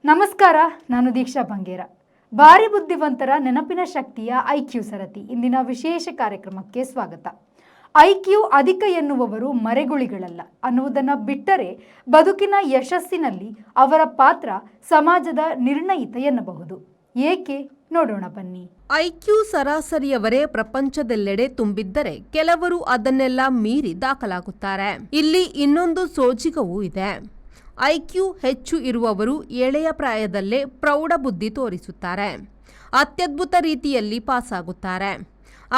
ನಮಸ್ಕಾರ, ನಾನು ದೀಕ್ಷಾ ಬಂಗೇರ. ಭಾರಿ ಬುದ್ಧಿವಂತರ ನೆನಪಿನ ಶಕ್ತಿಯ ಐಕ್ಯೂ ಸರತಿ ಇಂದಿನ ವಿಶೇಷ ಕಾರ್ಯಕ್ರಮಕ್ಕೆ ಸ್ವಾಗತ. ಐಕ್ಯೂ ಅಧಿಕ ಎನ್ನುವವರು ಮರೆಗುಳಿಗಳಲ್ಲ ಅನ್ನುವುದನ್ನು ಬಿಟ್ಟರೆ ಬದುಕಿನ ಯಶಸ್ಸಿನಲ್ಲಿ ಅವರ ಪಾತ್ರ ಸಮಾಜದ ನಿರ್ಣಯಿತ ಎನ್ನಬಹುದು. ಏಕೆ ನೋಡೋಣ ಬನ್ನಿ. ಐಕ್ಯೂ ಸರಾಸರಿಯವರೇ ಪ್ರಪಂಚದೆಲ್ಲೆಡೆ ತುಂಬಿದ್ದರೆ ಕೆಲವರು ಅದನ್ನೆಲ್ಲ ಮೀರಿ ದಾಖಲಾಗುತ್ತಾರೆ. ಇಲ್ಲಿ ಇನ್ನೊಂದು ಸೋಜಿಗವೂ ಇದೆ. ಐಕ್ಯೂ ಹೆಚ್ಚು ಇರುವವರು ಎಳೆಯ ಪ್ರಾಯದಲ್ಲೇ ಪ್ರೌಢ ಬುದ್ಧಿ ತೋರಿಸುತ್ತಾರೆ, ಅತ್ಯದ್ಭುತ ರೀತಿಯಲ್ಲಿ ಪಾಸಾಗುತ್ತಾರೆ.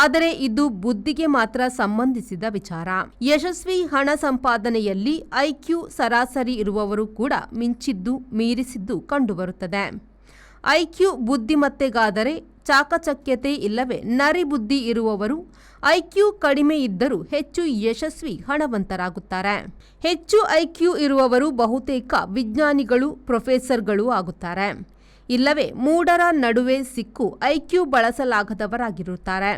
ಆದರೆ ಇದು ಬುದ್ಧಿಗೆ ಮಾತ್ರ ಸಂಬಂಧಿಸಿದ ವಿಚಾರ. ಯಶಸ್ವಿ ಹಣ ಸಂಪಾದನೆಯಲ್ಲಿ ಐಕ್ಯೂ ಸರಾಸರಿ ಇರುವವರು ಕೂಡ ಮಿಂಚಿದ್ದು ಮೀರಿಸಿದ್ದು ಕಂಡುಬರುತ್ತದೆ. ಐಕ್ಯೂ ಬುದ್ಧಿಮತ್ತೆಗಾದರೆ ಚಾಕಚಕ್ಯತೆ ಇಲ್ಲವೇ ನರಿ ಬುದ್ಧಿ ಇರುವವರು ಐಕ್ಯೂ ಕಡಿಮೆ ಇದ್ದರೂ ಹೆಚ್ಚು ಯಶಸ್ವಿ ಹಣವಂತರಾಗುತ್ತಾರೆ. ಹೆಚ್ಚು ಐಕ್ಯೂ ಇರುವವರು ಬಹುತೇಕ ವಿಜ್ಞಾನಿಗಳು, ಪ್ರೊಫೆಸರ್ಗಳು ಆಗುತ್ತಾರೆ. ಇಲ್ಲವೇ ಮೂಢರ ನಡುವೆ ಸಿಕ್ಕು ಐಕ್ಯೂ ಬಳಸಲಾಗದವರಾಗಿರುತ್ತಾರೆ.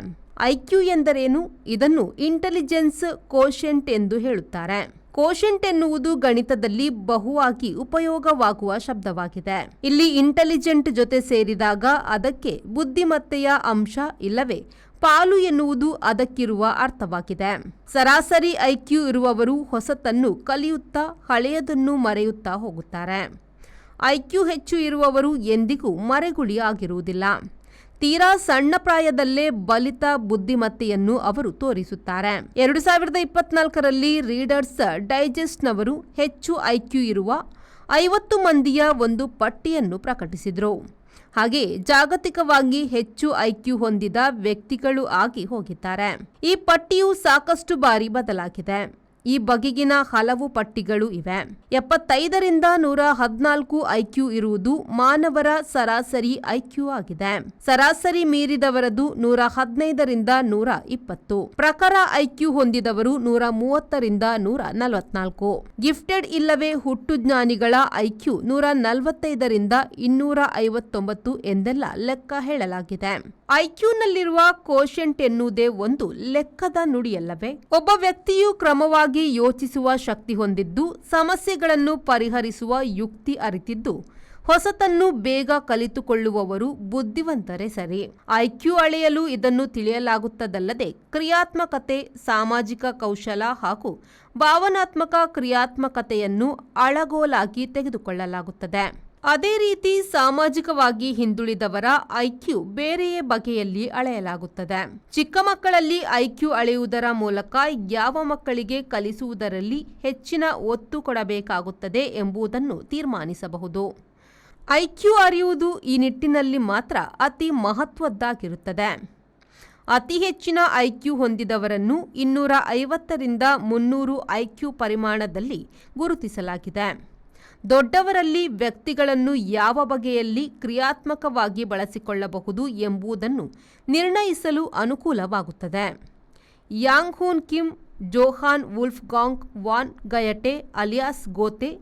ಐಕ್ಯೂ ಎಂದರೇನು? ಇದನ್ನು ಇಂಟೆಲಿಜೆನ್ಸ್ ಕೋಶೆಂಟ್ ಎಂದು ಹೇಳುತ್ತಾರೆ. ಕೋಶೆಂಟ್ ಎನ್ನುವುದು ಗಣಿತದಲ್ಲಿ ಬಹುವಾಗಿ ಉಪಯೋಗವಾಗುವ ಶಬ್ದವಾಗಿದೆ. ಇಲ್ಲಿ ಇಂಟೆಲಿಜೆಂಟ್ ಜೊತೆ ಸೇರಿದಾಗ ಅದಕ್ಕೆ ಬುದ್ಧಿಮತ್ತೆಯ ಅಂಶ ಇಲ್ಲವೇ ಪಾಲು ಎನ್ನುವುದು ಅದಕ್ಕಿರುವ ಅರ್ಥವಾಗಿದೆ. ಸರಾಸರಿ ಐಕ್ಯೂ ಇರುವವರು ಹೊಸತನ್ನು ಕಲಿಯುತ್ತಾ ಹಳೆಯದನ್ನು ಮರೆಯುತ್ತಾ ಹೋಗುತ್ತಾರೆ. ಐಕ್ಯೂ ಹೆಚ್ಚು ಇರುವವರು ಎಂದಿಗೂ ಮರೆಗುಳಿ ಆಗಿರುವುದಿಲ್ಲ. ತೀರಾ ಸಣ್ಣ ಪ್ರಾಯದಲ್ಲೇ ಬಲಿತ ಬುದ್ಧಿಮತ್ತೆಯನ್ನು ಅವರು ತೋರಿಸುತ್ತಾರೆ. 2024ರಲ್ಲಿ ರೀಡರ್ಸ್ ಡೈಜೆಸ್ಟ್ನವರು ಹೆಚ್ಚು ಐಕ್ಯೂ ಇರುವ 50 ಮಂದಿಯ ಒಂದು ಪಟ್ಟಿಯನ್ನು ಪ್ರಕಟಿಸಿದರು. ಹಾಗೆ ಜಾಗತಿಕವಾಗಿ ಹೆಚ್ಚು ಐಕ್ಯೂ ಹೊಂದಿದ ವ್ಯಕ್ತಿಗಳು ಆಗಿ ಹೋಗಿದ್ದಾರೆ. ಈ ಪಟ್ಟಿಯು ಸಾಕಷ್ಟು ಬಾರಿ ಬದಲಾಗಿದೆ. ಈ ಬಗೆಗಿನ ಹಲವು ಪಟ್ಟಿಗಳು ಇವೆ. 75ರಿಂದ 114 ಐಕ್ಯೂ ಇರುವುದು ಮಾನವರ ಸರಾಸರಿ ಐಕ್ಯೂ ಆಗಿದೆ. ಸರಾಸರಿ ಮೀರಿದವರದು 115ರಿಂದ 120. ಪ್ರಖರ ಐಕ್ಯೂ ಹೊಂದಿದವರು 130ರಿಂದ 144. ಗಿಫ್ಟೆಡ್ ಇಲ್ಲವೇ ಹುಟ್ಟು ಜ್ಞಾನಿಗಳ ಐಕ್ಯೂ 145ರಿಂದ 259 ಎಂದೆಲ್ಲ ಲೆಕ್ಕ ಹೇಳಲಾಗಿದೆ. ಐಕ್ಯೂನಲ್ಲಿರುವ ಕೋಶೆಂಟ್ ಎನ್ನುವುದೇ ಒಂದು ಲೆಕ್ಕದ ನುಡಿಯಲ್ಲವೇ? ಒಬ್ಬ ವ್ಯಕ್ತಿಯು ಕ್ರಮವಾಗಿ ಯೋಚಿಸುವ ಶಕ್ತಿ ಹೊಂದಿದ್ದು, ಸಮಸ್ಯೆಗಳನ್ನು ಪರಿಹರಿಸುವ ಯುಕ್ತಿ ಅರಿತಿದ್ದು, ಹೊಸತನ್ನು ಬೇಗ ಕಲಿತುಕೊಳ್ಳುವವರು ಬುದ್ಧಿವಂತರೇ ಸರಿ. ಐಕ್ಯೂ ಅಳೆಯಲು ಇದನ್ನು ತಿಳಿಯಲಾಗುತ್ತದಲ್ಲದೆ ಕ್ರಿಯಾತ್ಮಕತೆ, ಸಾಮಾಜಿಕ ಕೌಶಲ ಹಾಗೂ ಭಾವನಾತ್ಮಕ ಕ್ರಿಯಾತ್ಮಕತೆಯನ್ನು ಅಳಗೋಲಾಗಿ ತೆಗೆದುಕೊಳ್ಳಲಾಗುತ್ತದೆ. ಅದೇ ರೀತಿ ಸಾಮಾಜಿಕವಾಗಿ ಹಿಂದುಳಿದವರ ಐಕ್ಯೂ ಬೇರೆಯೇ ಬಗೆಯಲ್ಲಿ ಅಳೆಯಲಾಗುತ್ತದೆ. ಚಿಕ್ಕ ಮಕ್ಕಳಲ್ಲಿ ಐಕ್ಯೂ ಅಳೆಯುವುದರ ಮೂಲಕ ಯಾವ ಮಕ್ಕಳಿಗೆ ಕಲಿಸುವುದರಲ್ಲಿ ಹೆಚ್ಚಿನ ಒತ್ತು ಕೊಡಬೇಕಾಗುತ್ತದೆ ಎಂಬುದನ್ನು ತೀರ್ಮಾನಿಸಬಹುದು. ಐಕ್ಯೂ ಅರಿಯುವುದು ಈ ನಿಟ್ಟಿನಲ್ಲಿ ಮಾತ್ರ ಅತಿ ಮಹತ್ವದ್ದಾಗಿರುತ್ತದೆ. ಅತಿ ಹೆಚ್ಚಿನ ಐಕ್ಯೂ ಹೊಂದಿದವರನ್ನು 250ರಿಂದ 300 ಐಕ್ಯೂ ಪರಿಮಾಣದಲ್ಲಿ ಗುರುತಿಸಲಾಗಿದೆ. ದೊಡ್ಡವರಲ್ಲಿ ವ್ಯಕ್ತಿಗಳನ್ನು ಯಾವ ಬಗೆಯಲ್ಲಿ ಕ್ರಿಯಾತ್ಮಕವಾಗಿ ಬಳಸಿಕೊಳ್ಳಬಹುದು ಎಂಬುದನ್ನು ನಿರ್ಣಯಿಸಲು ಅನುಕೂಲವಾಗುತ್ತದೆ. Yang Hoon Kim, Johann Wolfgang von Goethe alias Goethe,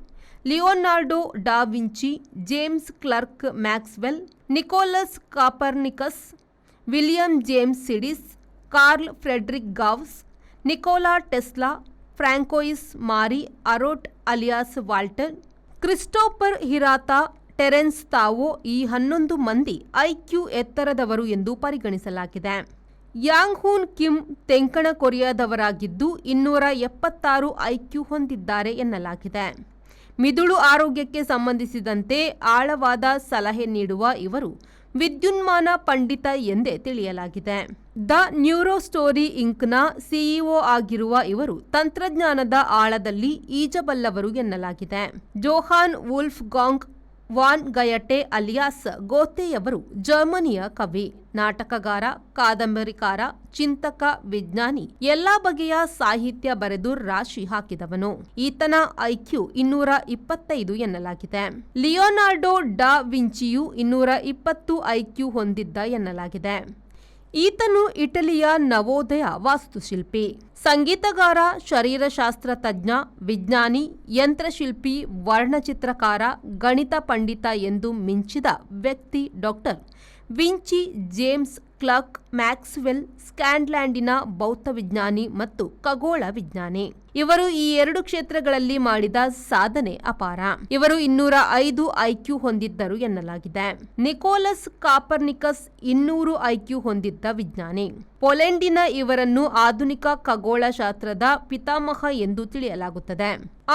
Leonardo da Vinci, James Clerk Maxwell, Nicolaus Copernicus, William James Sidis, Carl Friedrich Gauss, Nikola Tesla, Francois Marie Arouet alias Voltaire, Christopher Hirata, Terence Tao ಈ 11 ಮಂದಿ IQ ಎತ್ತರದವರು ಎಂದು ಪರಿಗಣಿಸಲಾಗಿದೆ. Yang Hoon Kim ತೆಂಕಣ ಕೊರಿಯಾದವರಾಗಿದ್ದು 276 IQ ಹೊಂದಿದ್ದಾರೆ ಎನ್ನಲಾಗಿದೆ. ಮಿದುಳು ಆರೋಗ್ಯಕ್ಕೆ ಸಂಬಂಧಿಸಿದಂತೆ ಆಳವಾದ ಸಲಹೆ ನೀಡುವ ಇವರು ವಿದ್ಯುನ್ಮಾನ ಪಂಡಿತ ಎಂದೇ ತಿಳಿಯಲಾಗಿದೆ. ದ ನ್ಯೂರೋ ಸ್ಟೋರಿ ಇಂಕ್ನ ಸಿಇಒ ಆಗಿರುವ ಇವರು ತಂತ್ರಜ್ಞಾನದ ಆಳದಲ್ಲಿ ಈಜಬಲ್ಲವರು ಎನ್ನಲಾಗಿದೆ. Johan Wolfgang von Goethe alias ಗೋತೆಯವರು ಜರ್ಮನಿಯ ಕವಿ, ನಾಟಕಗಾರ, ಕಾದಂಬರಿಕಾರ, ಚಿಂತಕ, ವಿಜ್ಞಾನಿ, ಎಲ್ಲಾ ಬಗೆಯ ಸಾಹಿತ್ಯ ಬರೆದು ರಾಶಿ ಹಾಕಿದವನು. ಈತನ ಐಕ್ಯೂ 225 ಎನ್ನಲಾಗಿದೆ. ಲಿಯೋನಾರ್ಡೋ ಡಾ ವಿಂಚಿಯು 220 ಐಕ್ಯೂ ಹೊಂದಿದ್ದ ಎನ್ನಲಾಗಿದೆ. ಈತನು ಇಟಲಿಯ ನವೋದಯ ವಾಸ್ತುಶಿಲ್ಪಿ, ಸಂಗೀತಗಾರ, ಶರೀರಶಾಸ್ತ್ರ ತಜ್ಞ, ವಿಜ್ಞಾನಿ, ಯಂತ್ರಶಿಲ್ಪಿ, ವರ್ಣಚಿತ್ರಕಾರ, ಗಣಿತ ಪಂಡಿತ ಎಂದು ಮಿಂಚಿದ ವ್ಯಕ್ತಿ doctor Vinci, James Clerk, Maxwell, ಸ್ಕಾಟ್ಲ್ಯಾಂಡಿನ ಭೌತವಿಜ್ಞಾನಿ ಮತ್ತು ಖಗೋಳ ವಿಜ್ಞಾನಿ. ಇವರು ಈ 2 ಕ್ಷೇತ್ರಗಳಲ್ಲಿ ಮಾಡಿದ ಸಾಧನೆ ಅಪಾರ. ಇವರು 205 ಐಕ್ಯೂ ಹೊಂದಿದ್ದರು ಎನ್ನಲಾಗಿದೆ. ನಿಕೋಲಸ್ ಕಾಪರ್ನಿಕಸ್ 200 ಐಕ್ಯೂ ಹೊಂದಿದ್ದ ವಿಜ್ಞಾನಿ. ಪೋಲೆಂಡಿನ ಇವರನ್ನು ಆಧುನಿಕ ಖಗೋಳಶಾಸ್ತ್ರದ ಪಿತಾಮಹ ಎಂದು ತಿಳಿಯಲಾಗುತ್ತದೆ.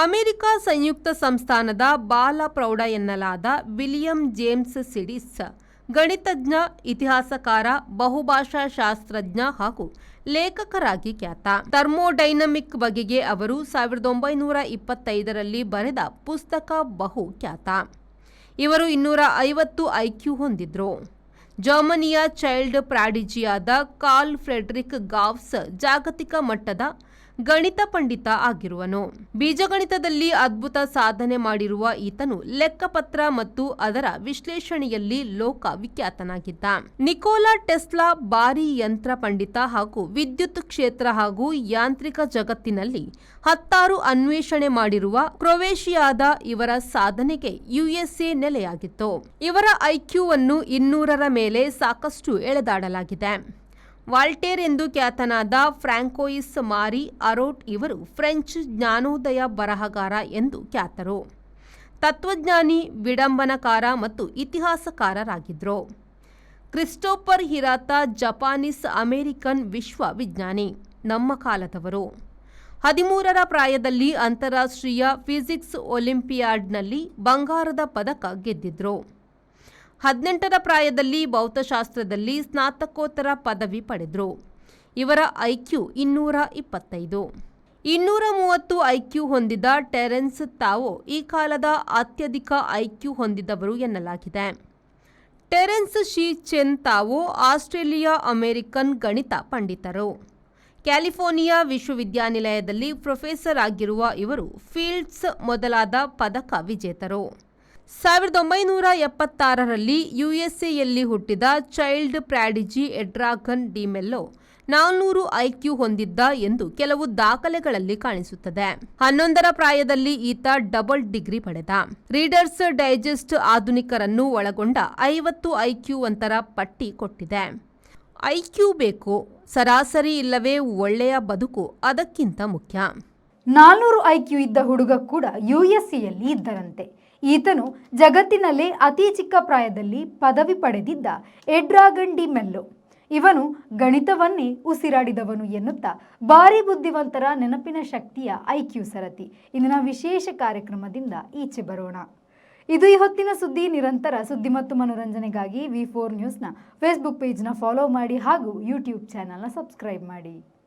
ಅಮೆರಿಕ ಸಂಯುಕ್ತ ಸಂಸ್ಥಾನದ ಬಾಲ ಪ್ರೌಢ ಎನ್ನಲಾದ ವಿಲಿಯಂ ಜೇಮ್ಸ್ ಸಿಡಿಸ್ ಗಣಿತಜ್ಞ, ಇತಿಹಾಸಕಾರ, ಬಹುಭಾಷಾ ಶಾಸ್ತ್ರಜ್ಞ ಹಾಗೂ ಲೇಖಕರಾಗಿ ಖ್ಯಾತ. ಥರ್ಮೋಡೈನಮಿಕ್ ಬಗೆಗೆ ಅವರು 1925ರಲ್ಲಿ ಬರೆದ ಪುಸ್ತಕ ಬಹು ಖ್ಯಾತ. ಇವರು 250 ಐಕ್ಯೂ ಹೊಂದಿದ್ರು. ಜರ್ಮನಿಯ ಚೈಲ್ಡ್ ಪ್ರಾಡಿಜಿಯಾದ ಕಾರ್ಲ್ ಫ್ರೆಡ್ರಿಕ್ ಗಾವ್ಸ್ ಜಾಗತಿಕ ಮಟ್ಟದ ಗಣಿತ ಪಂಡಿತ ಆಗಿರುವನು. ಬೀಜಗಣಿತದಲ್ಲಿ ಅದ್ಭುತ ಸಾಧನೆ ಮಾಡಿರುವ ಈತನು ಲೆಕ್ಕಪತ್ರ ಮತ್ತು ಅದರ ವಿಶ್ಲೇಷಣೆಯಲ್ಲಿ ಲೋಕ ವಿಖ್ಯಾತನಾಗಿದ್ದ. ನಿಕೋಲಾ ಟೆಸ್ಲಾ ಭಾರೀ ಯಂತ್ರ ಪಂಡಿತ ಹಾಗೂ ವಿದ್ಯುತ್ ಕ್ಷೇತ್ರ ಹಾಗೂ ಯಾಂತ್ರಿಕ ಜಗತ್ತಿನಲ್ಲಿ 10 ಅನ್ವೇಷಣೆ ಮಾಡಿರುವ ಕ್ರೊವೇಷಿಯಾದ ಇವರ ಸಾಧನೆಗೆ ಯುಎಸ್ಎ ನೆಲೆಯಾಗಿತ್ತು. ಇವರ ಐಕ್ಯೂವನ್ನು 200ರ ಮೇಲೆ ಸಾಕಷ್ಟು ಎಳೆದಾಡಲಾಗಿದೆ. ವಾಲ್ಟೇರ್ ಎಂದು ಖ್ಯಾತನಾದ ಫ್ರಾಂಕೋಯಿಸ್ ಮಾರಿ ಅರೋಟ್ ಇವರು ಫ್ರೆಂಚ್ ಜ್ಞಾನೋದಯ ಬರಹಗಾರ ಎಂದು ಖ್ಯಾತರು. ತತ್ವಜ್ಞಾನಿ, ವಿಡಂಬನಕಾರ ಮತ್ತು ಇತಿಹಾಸಕಾರರಾಗಿದ್ದರು. ಕ್ರಿಸ್ಟೋಫರ್ ಹಿರಾತ ಜಪಾನೀಸ್ ಅಮೆರಿಕನ್ ವಿಶ್ವವಿಜ್ಞಾನಿ, ನಮ್ಮ ಕಾಲದವರು. 13ರ ಪ್ರಾಯದಲ್ಲಿ ಅಂತಾರಾಷ್ಟ್ರೀಯ ಫಿಸಿಕ್ಸ್ ಒಲಿಂಪಿಯಾಡ್ನಲ್ಲಿ ಬಂಗಾರದ ಪದಕ ಗೆದ್ದಿದ್ರು. 18ರ ಪ್ರಾಯದಲ್ಲಿ ಭೌತಶಾಸ್ತ್ರದಲ್ಲಿ ಸ್ನಾತಕೋತ್ತರ ಪದವಿ ಪಡೆದರು. ಇವರ ಐಕ್ಯೂ 225. 230 ಐಕ್ಯೂ ಹೊಂದಿದ ಟೆರೆನ್ಸ್ ತಾವೋ ಈ ಕಾಲದ ಅತ್ಯಧಿಕ ಐಕ್ಯೂ ಹೊಂದಿದವರು ಎನ್ನಲಾಗಿದೆ. Terence Shi Chen Tao Australia American ಗಣಿತ ಪಂಡಿತರು. ಕ್ಯಾಲಿಫೋರ್ನಿಯಾ ವಿಶ್ವವಿದ್ಯಾನಿಲಯದಲ್ಲಿ ಪ್ರೊಫೆಸರ್ ಆಗಿರುವ ಇವರು ಫೀಲ್ಡ್ಸ್ ಮೊದಲಾದ ಪದಕ ವಿಜೇತರು. 1976ರಲ್ಲಿ ಯುಎಸ್ಎಯಲ್ಲಿ ಹುಟ್ಟಿದ child prodigy ಎಡ್ರಾಗನ್ D Mellow 400 IQ ಹೊಂದಿದ್ದ ಎಂದು ಕೆಲವು ದಾಖಲೆಗಳಲ್ಲಿ ಕಾಣಿಸುತ್ತದೆ. 11ರ ಪ್ರಾಯದಲ್ಲಿ ಈತ ಡಬಲ್ ಡಿಗ್ರಿ ಪಡೆದ. ರೀಡರ್ಸ್ ಡೈಜೆಸ್ಟ್ ಆಧುನಿಕರನ್ನು ಒಳಗೊಂಡ 50 ಐಕ್ಯೂವಂತರ ಪಟ್ಟಿ ಕೊಟ್ಟಿದೆ. ಐಕ್ಯೂ ಬೇಕು, ಸರಾಸರಿ ಇಲ್ಲವೇ ಒಳ್ಳೆಯ ಬದುಕು ಅದಕ್ಕಿಂತ ಮುಖ್ಯ. 400 ಐಕ್ಯೂ ಇದ್ದ ಹುಡುಗ ಕೂಡ ಯುಎಸ್ಎಯಲ್ಲಿ ಇದ್ದರಂತೆ. ಈತನು ಜಗತ್ತಿನಲ್ಲೇ ಅತಿ ಚಿಕ್ಕ ಪ್ರಾಯದಲ್ಲಿ ಪದವಿ ಪಡೆದಿದ್ದ ಎಡ್ರಾಗನ್ ಡಿ ಮೆಲ್ಲೋ. ಇವನು ಗಣಿತವನ್ನೇ ಉಸಿರಾಡಿದವನು ಎನ್ನುತ್ತಾ ಭಾರಿ ಬುದ್ಧಿವಂತರ ನೆನಪಿನ ಶಕ್ತಿಯ ಐಕ್ಯೂ ಸರತಿ ಇಂದಿನ ವಿಶೇಷ ಕಾರ್ಯಕ್ರಮದಿಂದ ಈಚೆ ಬರೋಣ. ಇದು ಈ ಹೊತ್ತಿನ ಸುದ್ದಿ. ನಿರಂತರ ಸುದ್ದಿ ಮತ್ತು ಮನೋರಂಜನೆಗಾಗಿ V4 ನ್ಯೂಸ್ನ ಫೇಸ್ಬುಕ್ ಪೇಜ್ನ ಫಾಲೋ ಮಾಡಿ ಹಾಗೂ ಯೂಟ್ಯೂಬ್ ಚಾನಲ್ನ ಸಬ್ಸ್ಕ್ರೈಬ್ ಮಾಡಿ.